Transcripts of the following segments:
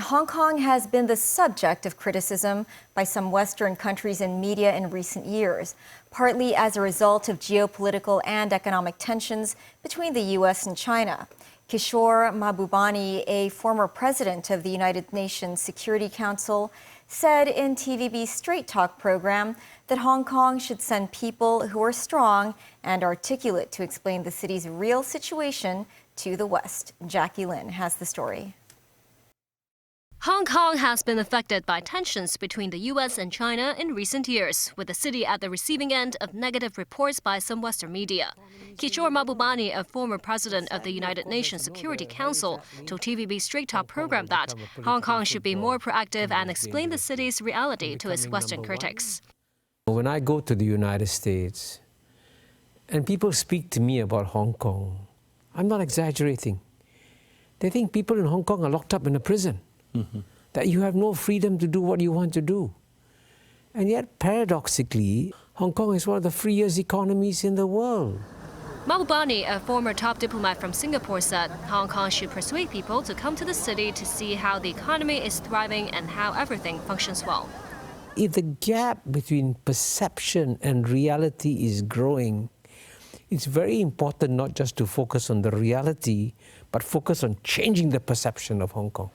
Hong Kong has been the subject of criticism by some Western countries and media in recent years, partly as a result of geopolitical and economic tensions between the U.S. and China. Kishore Mahbubani, a former president of the United Nations Security Council, said in TVB's Straight Talk program that Hong Kong should send people who are strong and articulate to explain the city's real situation to the West. Jackie Lin has the story. Hong Kong has been affected by tensions between the U.S. and China in recent years, with the city at the receiving end of negative reports by some Western media. Kishore Mahbubani, a former president of the United Nations Security Council, told TVB's Straight Talk program that Hong Kong should be more proactive and explain the city's reality to its Western critics. When I go to the United States and people speak to me about Hong Kong, I'm not exaggerating. They think people in Hong Kong are locked up in a prison. That you have no freedom to do what you want to do. And yet, paradoxically, Hong Kong is one of the freest economies in the world. Mahbubani, a former top diplomat from Singapore, said Hong Kong should persuade people to come to the city to see how the economy is thriving and how everything functions well. If the gap between perception and reality is growing, it's very important not just to focus on the reality, but focus on changing the perception of Hong Kong.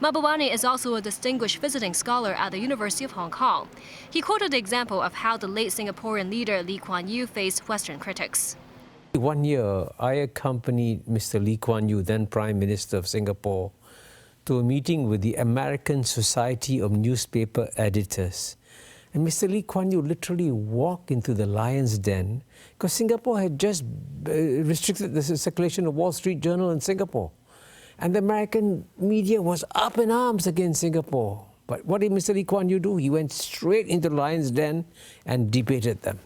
Mahbubani is also a distinguished visiting scholar at the University of Hong Kong. He quoted the example of how the late Singaporean leader Lee Kuan Yew faced Western critics. One year, I accompanied Mr. Lee Kuan Yew, then Prime Minister of Singapore, to a meeting with the American Society of Newspaper Editors. And Mr. Lee Kuan Yew literally walked into the lion's den because Singapore had just restricted the circulation of Wall Street Journal in Singapore. And the American media was up in arms against Singapore. But what did Mr. Lee Kuan Yew do? He went straight into the lion's den and debated them.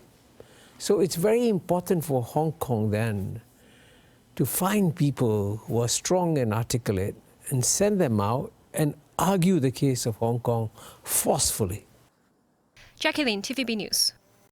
So it's very important for Hong Kong then to find people who are strong and articulate and send them out and argue the case of Hong Kong forcefully. Jackie Lin, TVB News.